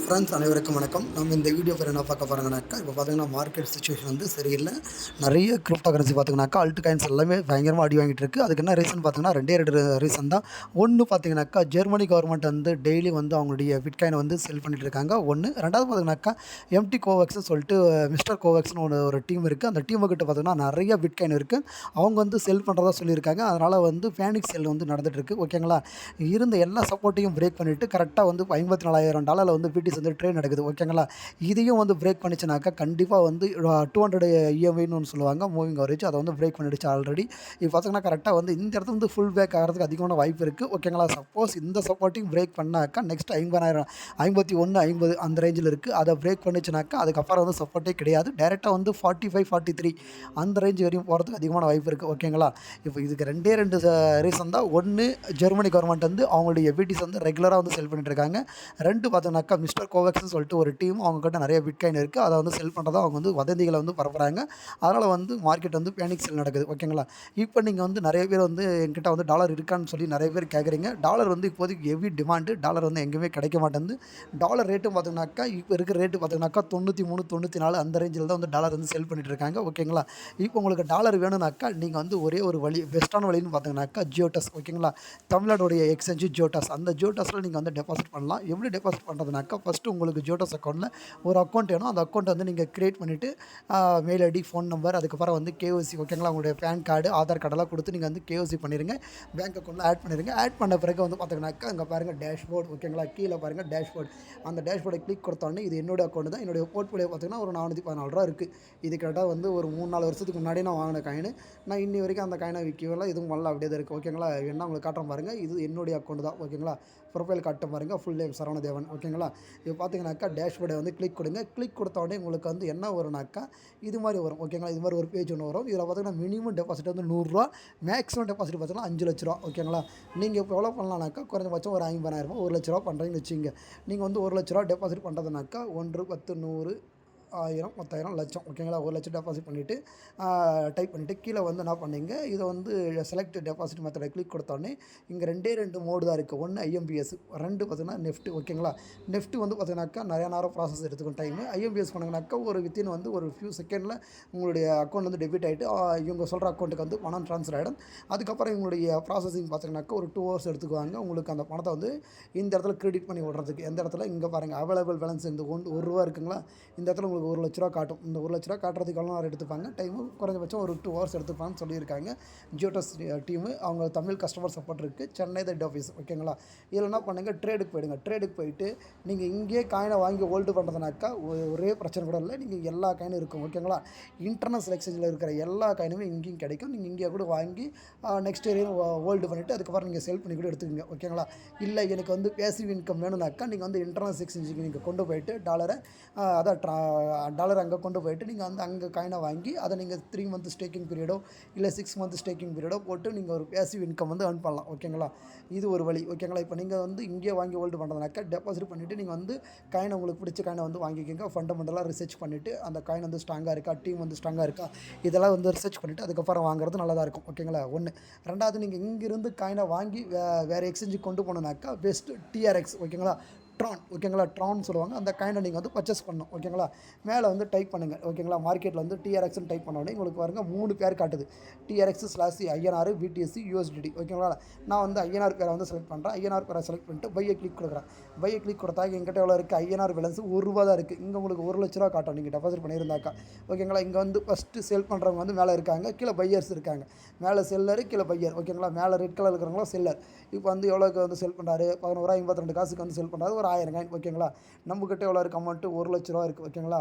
Friends அனைவருக்கும் வணக்கம். நம்ம இந்த வீடியோ பேர் என்ன பார்க்க போகிறோங்கனாக்கா, இப்போ பார்த்தீங்கன்னா மார்க்கெட் சிச்சுவேஷன் வந்து சரியில்லை. நிறைய கிரிப்டோ கரன்சி பார்த்தீங்கன்னாக்கா அல்ட் காயின்ஸ் எல்லாமே பயங்கரமாக அடி வாங்கிட்டு இருக்குது. அதுக்கு என்ன ரீசன் பார்த்தீங்கன்னா ரெண்டு ரீசன் தான். ஒன்று பார்த்தீங்கன்னாக்கா ஜெர்மனி கவர்மெண்ட் வந்து டெய்லி வந்து அவங்களுடைய பிட்காயினை வந்து செல் பண்ணிட்டு இருக்காங்க. ஒன்று. ரெண்டாவது பார்த்தீங்கன்னாக்கா எம்டி கோவேக்ஸ்னு சொல்லிட்டு மிஸ்டர் கோவேக்ஸ்னு ஒரு டீம் இருக்குது. அந்த டீமுக்கிட்ட பார்த்தீங்கன்னா நிறைய பிட்காயின் இருக்குது. அவங்க வந்து செல் பண்ணுறதா சொல்லியிருக்காங்க. அதனால் வந்து பேனிக் செல் வந்து நடந்துகிட்ருக்கு. ஓகேங்களா. இருந்த எல்லா சப்போர்ட்டையும் பிரேக் பண்ணிவிட்டு கரெக்டாக வந்து $54,000 வந்து பிடிசி வந்து ட்ரேட் நடக்குது. ஓகேங்களா. இதையும் வந்து பிரேக் பண்ணிச்சுனாக்கா கண்டிப்பாக வந்து 200 இஎம்ஐன்னு ஒன்று சொல்லுவாங்க, மூவிங் அவரேஜ். அதை வந்து பிரேக் பண்ணிடுச்சு ஆல்ரெடி. இப்போ பார்த்தீங்கன்னா கரெக்டாக வந்து இந்த இடத்துல வந்து ஃபுல் பேக் ஆகிறதுக்கு அதிகமான வாய்ப்பு இருக்குது. ஓகேங்களா. சப்போஸ் இந்த சப்போர்ட்டையும் பிரேக் பண்ணாக்கா நெக்ஸ்ட் 50,000 51 50 அந்த ரேஞ்சில் இருக்குது. அதை பிரேக் பண்ணிச்சுனாக்கா அதுக்கப்புறம் வந்து சப்போர்ட்டே கிடையாது. டேரெக்டாக வந்து 45 43 அந்த ரேஞ்ச் வரையும் போகிறதுக்கு அதிகமான வாய்ப்பு இருக்குது. ஓகேங்களா. இப்போ இதுக்கு ரெண்டு ரீசன் தான். ஒன்று, ஜெர்மனி கவர்மெண்ட் வந்து அவங்களுடைய எபிடிஸ் வந்து ரெகுலராக வந்து செல் பண்ணிட்டு இருக்காங்க. ரெண்டு பார்த்தோன்னாக்கா மிஸ்டர் கோவேக்ஸ்னு சொல்லிட்டு ஒரு டீம் அவங்ககிட்ட நிறைய பிட்காயின் இருக்குது. அதை வந்து செல் பண்ணுறதா அவங்க வந்து வதந்திகளை வந்து பரப்புகிறாங்க. அதனால் வந்து மார்க்கெட் வந்து பேனிக் செல் நடக்குது. ஓகேங்களா. இப்போ நீங்கள் வந்து நிறைய பேர் வந்து என்கிட்ட வந்து டாலர் இருக்கான்னு சொல்லி நிறைய பேர் கேட்குறீங்க. டாலர் வந்து இப்போதைக்கு ஹெவி டிமாண்டு. டாலர் வந்து எங்கேயுமே கிடைக்க மாட்டேங்குது. டாலர் ரேட்டும் பார்த்தீங்கன்னாக்கா இப்போ இருக்கிற ரேட்டு பார்த்தீங்கன்னாக்கா 93 94 அந்த ரேஞ்சில் தான் வந்து டாலர் வந்து செல் பண்ணிட்டு இருக்காங்க. ஓகேங்களா. இப்போ உங்களுக்கு டாலர் வேணும்னாக்கா நீங்கள் வந்து ஒரே ஒரு வழி, பெஸ்ட்டான வழின்னு பார்த்தீங்கன்னாக்கா ஜியோடெஸ். ஓகேங்களா. தமிழ்நாடுடைய எக்ஸ்சேஞ்சு ஜியோடெஸ். அந்த ஜியோடெஸில் நீங்கள் வந்து டெபாசிட் பண்ணலாம். எப்படி டெபாசிட் பண்ணுறதுனாக்கா, ஃபஸ்ட்டு உங்களுக்கு ஜியோடெஸ் அக்கௌண்ட்டில் ஒரு அக்கௌண்ட் வேணும். அந்த அக்கௌண்ட் வந்து நீங்கள் க்ரியேட் பண்ணிவிட்டு மெயில் ஐடி, ஃபோன் நம்பர், அதுக்கப்புறம் வந்து கேஒசி. ஓகேங்களா. உங்களுடைய பேன் கார்டு, ஆதார் கார்டெல்லாம் கொடுத்து நீங்கள் வந்து கேஒசி பண்ணிடுங்க. பேங்க் அக்கௌண்ட்டில் ஆட் பண்ணிடுங்க. ஆட் பண்ண பிறகு வந்து பார்த்தீங்கன்னாக்கா அங்கே பாருங்கள் டேஷ்போர்ட். ஓகேங்களா. கீழே பாருங்கள் டேஷ்போர்ட். அந்த டேஷ்போர்டை கிளிக் கொடுத்தோடனே இது என்னோட அக்கௌண்ட் தான். என்னுடைய போர்ட்ஃபோலியோ பார்த்தீங்கன்னா ஒரு $414 இருக்குது. இது கரெக்டாக வந்து ஒரு 3-4 வருஷத்துக்கு முன்னாடி நான் வாங்கின காயின். நான் இன்னி வரைக்கும் அந்த காயினை விற்கவில்லை. இதுவும் வரல, அப்படியே தான் இருக்குது. ஓகேங்களா. என்ன உங்களுக்கு காட்டுறேன் பாருங்கள். இது என்னுடைய அக்கௌண்ட் தான். ஓகேங்களா. ப்ரொஃபைல் காட்ட பாருங்கள். Full name Saravanadevan. ஓகேங்களா. இப்போ பார்த்தீங்கன்னாக்கா டேஷ்போர்டை வந்து கிளிக் கொடுங்க. கிளிக் கொடுத்த உடனே உங்களுக்கு வந்து என்ன வரும்னாக்கா இது மாதிரி வரும். ஓகேங்களா. இது மாதிரி ஒரு பேஜ் ஒன்று வரும். இதில் பார்த்தீங்கன்னா மினிமம் டெபாசிட் வந்து ₹100, மேக்ஸிமம் டெபாசிட் பார்த்தீங்கன்னா ₹5,00,000. ஓகேங்களா. நீங்கள் இப்போ எவ்வளோ பண்ணலாம்னாக்கா குறைஞ்சபட்சம் ஒரு ₹50,000 ₹1,00,000 பண்ணுறீங்கன்னு வச்சுங்க. நீங்கள் வந்து ₹1,00,000 டெபாசிட் பண்ணுறதுனாக்கா 1 10 100 1000 10,000 லட்சம். ஓகேங்களா. 1,00,000 டெபாசிட் பண்ணிவிட்டு டைப் பண்ணிவிட்டு கீழே வந்து என்ன பண்ணீங்க, இதை வந்து செலக்ட் டெபாசிட் மெத்தடை கிளிக் கொடுத்தோடனே இங்கே 2 மோடு தான் இருக்குது. ஒன்று ஐஎம்பிஎஸ், 2 பார்த்தீங்கன்னா நெஃப்ட். ஓகேங்களா. நெஃப்ட் வந்து பார்த்தீங்கன்னாக்கா நிறையா நேரம் ப்ராசஸ் எடுத்துக்கும் டைமு. ஐஎம்பிஎஸ் பண்ணிங்கனாக்கா ஒரு வித்தின் வந்து ஒரு ஃபியூ செகண்டில் உங்களுடைய அக்கௌண்ட் வந்து டெபிட் ஆகிட்டு இவங்க சொல்கிற அக்கௌண்ட்டுக்கு வந்து பணம் ட்ரான்ஸ்ஃபர் ஆகிடும். அதுக்கப்புறம் இவங்களுடைய ப்ராசஸிங் பார்த்தீங்கன்னாக்கா ஒரு 2 ஹவர்ஸ் எடுத்துக்குவாங்க. உங்களுக்கு அந்த பணத்தை வந்து இந்த இடத்துல கிரெடிட் பண்ணி விடுறதுக்கு. எந்த இடத்துல இங்கே பாருங்கள் அவைலபிள் பேலன்ஸ் இந்த ₹1 இருக்குங்களா. இந்த இடத்துல உங்களுக்கு ₹1,00,000 காட்டும். இந்த ₹1,00,000 காட்டுறதுக்கு எவ்வளோ நேரம் எடுத்துப்பாங்க, டைமு குறைஞ்சபட்சம் ஒரு 2 ஹவர்ஸ் எடுத்துப்பான்னு சொல்லியிருக்காங்க ஜியோடெஸ் டீமு. அவங்க தமிழ் கஸ்டமர் சப்போர்ட் இருக்குது, சென்னை ஹெட் ஆஃபீஸ். ஓகேங்களா. இதில் என்ன பண்ணுங்கள், ட்ரேடுக்கு போயிடுங்க. ட்ரேடுக்கு போயிட்டு நீங்கள் இங்கேயே காயினை வாங்கி ஹோல்டு பண்ணுறதுனாக்கா ஒரே பிரச்சனை கூட இல்லை. நீங்கள் எல்லா காயினும் இருக்கும். ஓகேங்களா. இன்டர்நேஷனல் எக்ஸ்சேஞ்சில் இருக்கிற எல்லா காயினுமே இங்கேயும் கிடைக்கும். நீங்கள் இங்கேயே கூட வாங்கி நெக்ஸ்ட் இயரையும் ஹோல்டு பண்ணிவிட்டு அதுக்கப்புறம் நீங்கள் செல் பண்ணி கூட எடுத்துக்கோங்க. ஓகேங்களா. இல்லை எனக்கு வந்து பேசிவ் இன்கம் வேணும்னாக்கா நீங்கள் வந்து இன்டர்நேஷனல் எக்ஸ்சேஞ்சுக்கு நீங்கள் கொண்டு போயிட்டு டாலரை டாலர் அங்கே கொண்டு போயிட்டு நீங்கள் வந்து அங்கே காயினை வாங்கி அதை நீங்கள் 3 மந்த் ஸ்டேக்கிங் பீரியடோ இல்லை 6 மந்த் ஸ்டேக்கிங் பீரியடோ போட்டு நீங்கள் ஒரு பேசிவ் இன்கம் வந்து earn பண்ணலாம். ஓகேங்களா. இது ஒரு வழி. ஓகேங்களா. இப்போ நீங்கள் வந்து இங்கேயே வாங்கி ஹோல்டு பண்ணுறதுனாக்கா டெபாசிட் பண்ணிவிட்டு நீங்கள் வந்து காயினை உங்களுக்கு பிடிச்ச காயினை வந்து வாங்கிக்கோங்க. ஃபண்டமெண்டலாக ரிசர்ச் பண்ணிவிட்டு அந்த காயின் வந்து ஸ்ட்ராங்காக இருக்கா, டீம் வந்து ஸ்ட்ராங்காக இருக்கா, இதெல்லாம் வந்து ரிசர்ச் பண்ணிவிட்டு அதுக்கப்புறம் வாங்குறது நல்லதாக இருக்கும். ஓகேங்களா. ஒன்று. ரெண்டாவது, நீங்கள் இங்கிருந்து காயினை வாங்கி வேறு எக்ஸ்சேஞ்சுக்கு கொண்டு போனோம்னாக்கா பெஸ்ட்டு டிஆர்எக்ஸ். ஓகேங்களா. ட்ரான். ஓகேங்களா. ட்ரான் சொல்லுவாங்க. அந்த காயினை நீங்கள் வந்து பர்ச்சேஸ் பண்ணணும். ஓகேங்களா. மேலே வந்து டைப் பண்ணுங்கள். ஓகேங்களா. மார்க்கெட்டில் வந்து டிஆர்எக்ஸ்னு டைப் பண்ண உடனே உங்களுக்கு பாருங்கள் 3 பேர் காட்டுது. TRX/INR, BTC, USDT. ஓகேங்களா. நான் வந்து ஐஎன்ஆர் பேரை வந்து செலக்ட் பண்ணுறேன். ஐஎன்ஆர் பேரை செலக்ட் பண்ணிட்டு பையை கிளிக் கொடுக்குறேன். பையை கிளிக் கொடுத்தா எங்கிட்ட எவ்வளோ இருக்குது, ஐஎன்ஆர் பேலன்ஸ் ₹1 தான் இருக்குது. இங்கே உங்களுக்கு ₹1,00,000 காட்டும் நீங்கள் டெபாசிட் பண்ணியிருந்தாக்கா. ஓகேங்களா. இங்கே வந்து ஃபஸ்ட்டு சேல் பண்ணுறவங்க வந்து மேலே இருக்காங்க, கீழே பையர்ஸ் இருக்காங்க. மேலே செல்லரு, கீழே பையர். ஓகேங்களா. மேலே ரெட் கலர் இருக்கிறவங்களும் செல்லர். இப்போ வந்து எவ்வளோக்கு வந்து செல் பண்ணுறாரு, ₹11.52 காசுக்கு வந்து செல் பண்ணுறாரு, ஒரு 1000 காயின். ஓகேங்களா. நம்மக்கிட்ட எவ்வளோ இருக்குது அமௌண்ட்டு, ₹1,00,000 இருக்குது. ஓகேங்களா.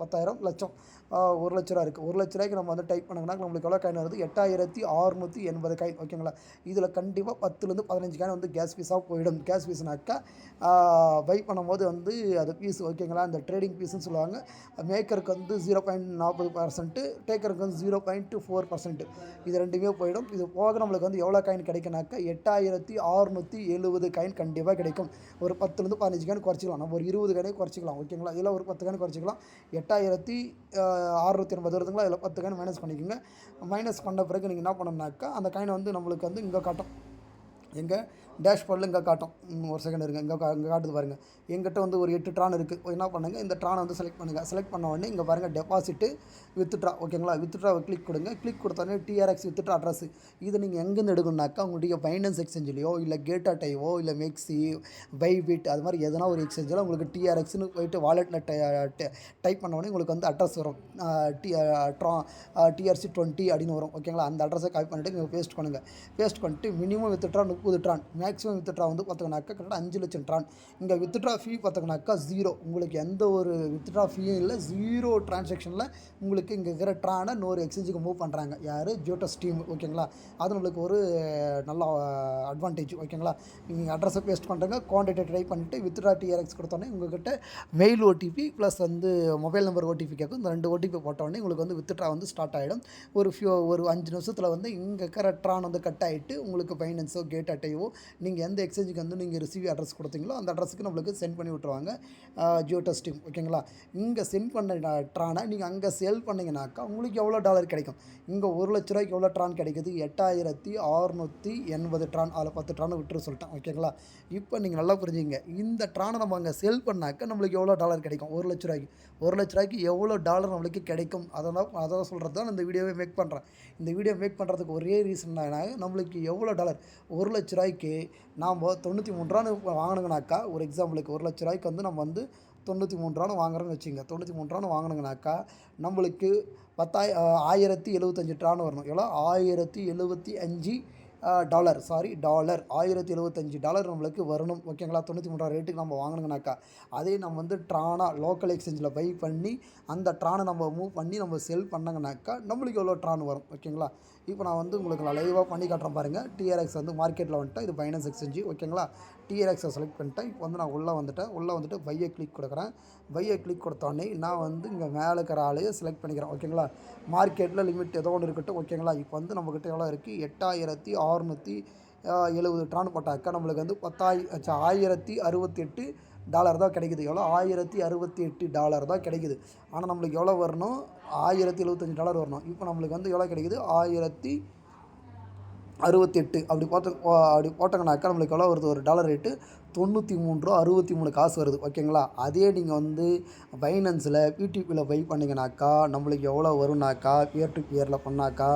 10,000 லட்சம் ₹1,00,000 இருக்குது. ₹1,00,000க்கு நம்ம வந்து டைப் பண்ணோம்னா நம்மளுக்கு எவ்வளோ காயின் வருது, 8,680 காயின். ஓகேங்களா. இதில் கண்டிப்பாக 10லேருந்து 15 காயின் வந்து கேஸ் ஃபீஸாக போயிடும். கேஸ் ஃபீஸ்னாக்கா பை பண்ணும்போது வந்து அது ஃபீஸ். ஓகேங்களா. இந்த ட்ரேடிங் ஃபீஸ்ன்னு சொல்லுவாங்க. மேக்கருக்கு வந்து 0.40%, டேக்கருக்கு வந்து 0.4%. இது ரெண்டுமே போயிடும். இது போக நம்மளுக்கு வந்து எவ்வளோ காயின் கிடைக்குனாக்கா 8,670 காயின் கண்டிப்பாக கிடைக்கும். ஒரு 10லேருந்து 15 காயின் குறைச்சிக்கலாம். நம்ம ஒரு 20 காயினே குறைச்சிக்கலாம். ஓகேங்களா. இதில் ஒரு 10 காயின் குறைச்சிக்கலாம். 8,680 வருதுங்களா. இதில் 10 காயின் மைனஸ் பண்ணிக்கோங்க. மைனஸ் பண்ண பிறகு நீங்கள் என்ன பண்ணணும்னாக்கா அந்த காயினை வந்து நம்மளுக்கு வந்து இங்கே காட்டும். எங்கே டேஷ்போர்டில் இங்கே காட்டும். ஒரு செகண்ட் இருங்க, இங்கே காட்டுது பாருங்கள். எங்கிட்ட வந்து ஒரு 8 ட்ரான் இருக்குது. என்ன பண்ணுங்கள், இந்த ட்ரானை வந்து செலக்ட் பண்ணுங்கள். செலக்ட் பண்ண உடனே இங்கே பாருங்கள் டெபாசிட்டு வித்ட்ரா, ஓகேங்களா. வித்ட்ராவை கிளிக் கொடுங்க. கிளிக் கொடுத்தோடனே டிஆர்எக்ஸ் வித்ட்ரா அட்ரஸ். இது நீங்கள் எங்கேருந்து எடுக்கணுனாக்கா உங்களுடைய பைனான்ஸ் எக்ஸ்சேஞ்சிலையோ இல்லை கேட்டாட்டையோ இல்லை மெக்ஸி பைபிட் அது மாதிரி எதனா ஒரு எக்ஸ்சேஞ்சில் உங்களுக்கு டிஆர்எக்ஸ்னு போயிட்டு வாலெட்டில் டைப் பண்ண உடனே உங்களுக்கு வந்து அட்ரஸ் வரும். டிஆர்சி 20 அப்படின்னு வரும், ஓகேங்களா. அந்த அட்ரஸை காப்பி பண்ணிவிட்டு நீங்கள் பேஸ்ட் பண்ணுங்கள். பேஸ்ட் பண்ணிட்டு minimum withdraw 30 Tron, maximum withdraw வந்து பார்த்தீங்கன்னாக்கா கரெக்டாக 5 லட்சம் ட்ரான். இங்கே வித்ட்ரா ஃபீ பார்த்தீங்கன்னாக்கா 0. உங்களுக்கு எந்த ஒரு வித்ட்ரா ஃபீயும் இல்லை. 0 டிரான்சாக்ஷனில் உங்களுக்கு இங்கே இருக்கிற ட்ரானை இன்னொரு எக்ஸ்சேஞ்சுக்கு மூவ் பண்ணுறாங்க. யார்? ஜோட்டஸ் டீம், ஓகேங்களா. அது நம்மளுக்கு ஒரு நல்ல அட்வான்டேஜ், ஓகேங்களா. நீங்கள் அட்ரஸை பேஸ்ட் பண்ணுறங்க, குவான்டிட்டி ட்ரை பண்ணிவிட்டு வித்ட்ரா டிஆர்எக்ஸ் கொடுத்தோன்னே உங்கள்கிட்ட மெயில் ஓடிபி ப்ளஸ் வந்து மொபைல் நம்பர் ஓடிபி கேட்கும். இந்த 2 ஓடிபி போட்டோடனே உங்களுக்கு வந்து வித்ட்ரா வந்து ஸ்டார்ட் ஆகிடும். ஒரு 5 நிமிஷத்தில் வந்து இங்கே இருக்கிற ட்ரான் வந்து கட் ஆகிட்டு உங்களுக்கு பைனான்ஸோ கேட் அட்டையோ நீங்கள் எந்த எக்ஸ்சேஞ்சுக்கு வந்து நீங்கள் ரிசீவ் அட்ரஸ் கொடுத்தீங்களோ அந்த அட்ரஸுக்கு நம்மளுக்கு சென்ட் பண்ணி விட்ருவாங்க ஜியோடெஸ் டீம், ஓகேங்களா. இங்கே சென்ட் பண்ண ட்ரானை நீங்கள் அங்கே சேல் பண்ணிங்கனாக்கா உங்களுக்கு எவ்வளோ டாலர் கிடைக்கும். இங்கே 1 லட்ச ரூபாய்க்கு எவ்வளோ ட்ரான் கிடைக்குது? 8680 ட்ரான். அதில் 10 ட்ரானை விட்டுரு சொல்லிட்டேன், ஓகேங்களா. இப்போ நீங்கள் நல்லா புரிஞ்சுங்க. இந்த ட்ரானை நம்ம அங்கே சேல் பண்ணாக்கா நம்மளுக்கு எவ்வளோ டாலர் கிடைக்கும்? 1 லட்ச ரூபாய்க்கு. 1 லட்ச ரூபாய்க்கு எவ்வளோ டாலர் நம்மளுக்கு கிடைக்கும்? அதை சொல்கிறது தான் இந்த வீடியோவை மேக் பண்ணுறேன். இந்த வீடியோ மேக் பண்ணுறதுக்கு ஒரே ரீசன் நம்மளுக்கு எவ்வளோ டாலர் 1 லட்ச ரூபாய்க்கு நாம் 93 ரூபான்னு வாங்கினோங்கனாக்கா, ஒரு எக்ஸாம்பிளுக்கு 1 லட்ச ரூபாய்க்கு வந்து நம்ம வந்து 93 ரூபான்னு வாங்குறோன்னு வச்சுங்க. 93 ரூபான்னு வாங்கினோங்கனாக்கா நம்மளுக்கு 1075 ட்ரான் வரணும். எவ்வளோ? 1075 டாலர் 1075 டாலர் நம்மளுக்கு வரணும், ஓகேங்களா. 93 ரேட்டுக்கு நம்ம வாங்கினோங்கனாக்கா அதே நம்ம வந்து ட்ரானாக லோக்கல் எக்ஸ்சேஞ்சில் பை பண்ணி அந்த ட்ரானை நம்ம மூவ் பண்ணி நம்ம செல் பண்ணாங்கனாக்கா நம்மளுக்கு எவ்வளோ ட்ரான் வரும், ஓகேங்களா. இப்போ நான் வந்து உங்களுக்கு நான் லைவாக பண்ணி காட்டுறேன் பாருங்கள். டிஆர்எக்ஸ் வந்து மார்க்கெட்டில் வந்துட்டேன். இது பைனான்ஸ் எக்ஸ்சேஞ்சு, ஓகேங்களா. டிஆர்எக்ஸை செலக்ட் பண்ணிட்டேன். இப்போ வந்து நான் உள்ளே வந்துட்டு பையை கிளிக் கொடுக்குறேன். பையை கிளிக் கொடுத்தோடனே நான் வந்து இங்கே மேலே இருக்கிற ஆளையே செலக்ட் பண்ணிக்கிறேன், ஓகேங்களா. மார்க்கெட்டில் லிமிட் ஏதோ ஒன்று இருக்கட்டும், ஓகேங்களா. இப்போ வந்து நம்மக்கிட்ட எவ்வளோ இருக்குது? 8670 ட்ரான் போட்டாக்கா நம்மளுக்கு வந்து 1068 டாலர் தான் கிடைக்குது. எவ்வளோ? 1068 டாலர் தான் கிடைக்குது. ஆனால் நம்மளுக்கு எவ்வளோ வரணும்? 1075 டாலர் வரணும். இப்போ நம்மளுக்கு வந்து எவ்வளோ கிடைக்குது? 1068. அப்படி போட்டோங்கனாக்கா நம்மளுக்கு எவ்வளோ வருது? ஒரு டாலர் ரேட்டு 93.63 காசு வருது, ஓகேங்களா. அதே நீங்கள் வந்து பைனான்ஸில் பிடிபியில் பை பண்ணிங்கனாக்கா நம்மளுக்கு எவ்வளோ வரும்னாக்கா, பியர் டு பியரில் பண்ணாக்கா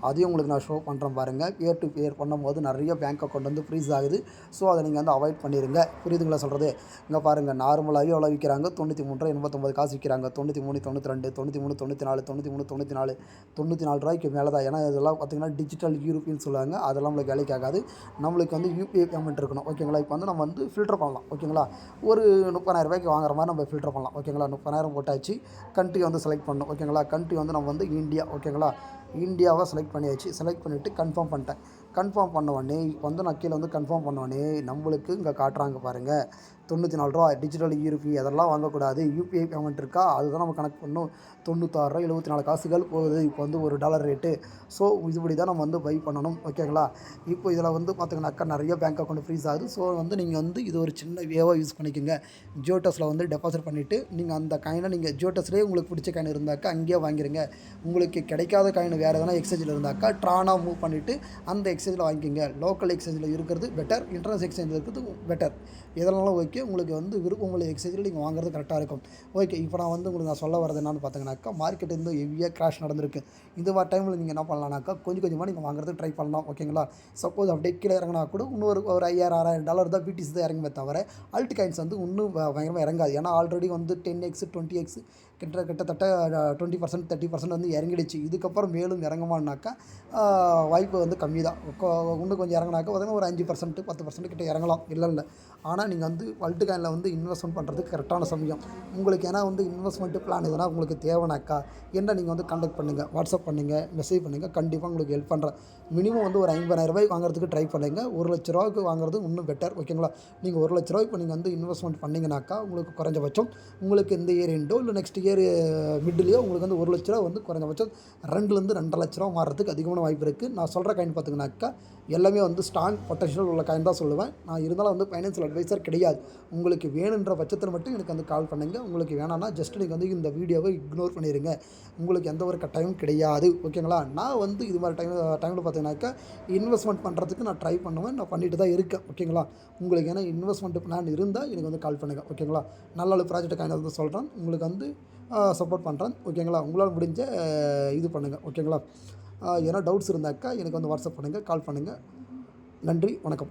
அதையும் உங்களுக்கு நான் ஷோ பண்ணுறேன் பாருங்கள். பியர் டு பியர் பண்ணும்போது நிறைய பேங்க் அக்கௌண்ட் வந்து ஃப்ரீஸ் ஆகுது. ஸோ அதை நீங்கள் வந்து அவாய்ட் பண்ணிடுங்க. புரியுதுங்களா சொல்கிறது? இங்கே பாருங்கள், நார்மலாகவே எவ்வளோ விற்கிறாங்க? 93.89 காசு விற்கிறாங்க. 93, 92, 93, 94, 93, 94 ரூபாய்க்கு மேலே தான். ஏன்னா இதெல்லாம் பார்த்திங்கன்னா டிஜிட்டல் யூரோப்பியன்னு சொல்லுவாங்க. அதெல்லாம் நம்மளுக்கு வேலைக்கு ஆகாது. நம்மளுக்கு வந்து யூபிஐ பேமெண்ட் இருக்கணும், ஓகேங்களா. இப்போ வந்து நம்ம வந்து ஃபில்டர் பண்ணலாம், ஓகேங்களா. ஒரு 30,000 ரூபாய்க்கு வாங்குற மாதிரி நம்ம ஃபில்டர் பண்ணலாம், ஓகேங்களா. 30,000 போட்டாச்சு. கண்ட்ரி வந்து செலக்ட் பண்ணணும், ஓகேங்களா. கண்ட்ரி வந்து நம்ம வந்து இந்தியா, ஓகேங்களா. இந்தியாவை செலக்ட் பண்ணியாச்சு. செலக்ட் பண்ணிவிட்டு கன்ஃபார்ம் பண்ணிட்டேன். கன்ஃபார்ம் பண்ண உடனே இப்போ வந்து நான் கீழே வந்து கன்ஃபார்ம் பண்ண உடனே நம்மளுக்கு இங்கே காட்டுறாங்க பாருங்கள். 94 ரூபா டிஜிட்டல் யூரோபி அதெல்லாம் வாங்கக்கூடாது. யூபிஐ பேமெண்ட் இருக்கா? அதுதான் நம்ம கனெக்ட் பண்ணணும். 96.74 காசுகள் போகுது இப்போ வந்து ஒரு டாலர் ரேட்டு. ஸோ இதுபடி தான் நம்ம வந்து பை பண்ணணும், ஓகேங்களா. இப்போ இதில் வந்து பார்த்திங்கனாக்கா நிறைய பேங்க் அக்கௌண்ட் ஃப்ரீஸ் ஆகுது. ஸோ வந்து நீங்கள் வந்து இது ஒரு சின்ன வேவாக யூஸ் பண்ணிக்கோங்க. ஜியோடெஸில் வந்து டெபாசிட் பண்ணிவிட்டு நீங்கள் அந்த காயினை நீங்கள் ஜியோடெஸ்லேயே உங்களுக்கு பிடிச்ச காயின் இருந்தாக்கா அங்கேயே வாங்கிடுங்க. உங்களுக்கு கிடைக்காத காயின் வேறு எதனா எக்ஸ்சேஞ்சில் இருந்தாக்கா ட்ரானாக மூவ் பண்ணிவிட்டு அந்த எக்ஸ்சேஞ்சில் வாங்கிக்கோங்க. லோக்கல் எக்ஸ்சேஞ்சில் இருக்கிறது பெட்டர், இன்டர்நேஷனல் எக்ஸ்சேஞ்சில் இருக்கிறது பெட்டர். எதனாலும் ஓகே, உங்களுக்கு வந்து விருப்பம் உள்ள எக்ஸ்சேஞ்சில் நீங்கள் வாங்குறது கரெக்டாக இருக்கும், ஓகே. இப்போ நான் வந்து உங்களுக்கு நான் சொல்ல வரது என்னென்னு பார்த்தீங்கன்னாக்கா, மார்க்கெட் வந்து ஹெவியாக கிராஷ் நடந்திருக்கு. இந்த மாதிரி டைமில் நீங்கள் என்ன பண்ணலாம்னாக்கா கொஞ்சம் கொஞ்சமாக நீங்கள் வாங்குறதுக்கு ட்ரை பண்ணலாம், ஓகேங்களா. சப்போஸ் அப்படியே கீழே இறங்கினா கூட இன்னொரு ஒரு 5000-6000 டாலர் தான் பிடிசி தான் இறங்குமே தவிர அல்ட் காயின்ஸ் வந்து இன்னும் பயங்கரமாக இறங்காது. ஏன்னா ஆல்ரெடி வந்து 10x 20x கிட்டத்தட்ட 20% 30% வந்து இறங்கிடுச்சு. இதுக்கப்புறம் மேலும் இறங்குமானாக்கா வாய்ப்பு வந்து கம்மி தான். இன்னும் கொஞ்சம் இறங்கினாக்கா பார்த்தீங்கன்னா ஒரு 5% 10% கிட்ட இறங்கலாம், இல்லை. ஆனால் நீங்கள் வந்து அல்ட் காயினில் வந்து இன்வெஸ்ட்மெண்ட் பண்ணுறதுக்கு கரெக்டான சமயம் உங்களுக்கு. ஏன்னா வந்து இன்வெஸ்ட்மெண்ட்டு பிளான் எதுனா உங்களுக்கு தேவைனாக்கா என்ன நீங்கள் வந்து கான்டாக்ட் பண்ணுங்கள், வாட்ஸ்அப் பண்ணுங்கள், மெசேஜ் பண்ணுங்கள். கண்டிப்பாக உங்களுக்கு ஹெல்ப் பண்ணுறேன். மினிமம் வந்து ஒரு 50,000 ரூபாய் வாங்குறதுக்கு ட்ரை பண்ணுங்கள். 1 லட்ச ரூபாய்க்கு வாங்குறது இன்னும் பெட்டர், ஓகேங்களா. நீங்கள் 1 லட்ச ரூபாய் இப்போ நீங்கள் வந்து இன்வெஸ்ட்மெண்ட் பண்ணிங்கனாக்கா உங்களுக்கு குறைஞ்சபட்சம் உங்களுக்கு இந்த இயர் எண்டோ இல்லை நெக்ஸ்ட் இயர் மிட்லேயோ உங்களுக்கு வந்து 1 லட்ச ரூபா வந்து குறைஞ்சபட்சம் 2லேருந்து 2.5 லட்ச ரூபா மாறுறதுக்கு அதிகமான வாய்ப்பு இருக்குது. நான் சொல்கிற காயின் பார்த்திங்கனாக்கா எல்லாமே வந்து ஸ்ட்ராங் பொட்டன்ஷியல் உள்ள காயின் தான் சொல்லுவேன். நான் இருந்தாலும் வந்து ஃபைனான்சியல் அட்வைசர் கிடையாது. உங்களுக்கு வேணுன்ற பட்சத்தில் மட்டும் எனக்கு வந்து கால் பண்ணுங்கள். உங்களுக்கு வேணான்னா ஜஸ்ட் நீங்கள் வந்து இந்த வீடியோவை இக்னோர் பண்ணிடுங்க. உங்களுக்கு எந்த ஒரு கட்டாயமும் கிடையாது. ஓகேங்களா? நான் வந்து இது மாதிரி டைமில் பார்த்தீங்கன்னாக்கா இன்வெஸ்ட்மெண்ட் பண்ணுறதுக்கு நான் ட்ரை பண்ணுவேன். நான் பண்ணிட்டு தான் இருக்கேன். ஓகேங்களா? உங்களுக்கு ஏன்னா இன்வெஸ்ட்மெண்ட் பிளான் இருந்தால் எனக்கு வந்து கால் பண்ணுங்கள். ஓகேங்களா? நல்ல ப்ராஜெக்ட் காயின் வந்து சொல்கிறேன். உங்களுக்கு வந்து சப்போர்ட் பண்ணுறேன். ஓகேங்களா? உங்களால் முடிஞ்ச இது பண்ணுங்கள். ஓகேங்களா? ஏன்னா டவுட்ஸ் இருந்தாக்கா எனக்கு வந்து வாட்ஸ்அப் பண்ணுங்கள், கால் பண்ணுங்கள். நன்றி, வணக்கம்.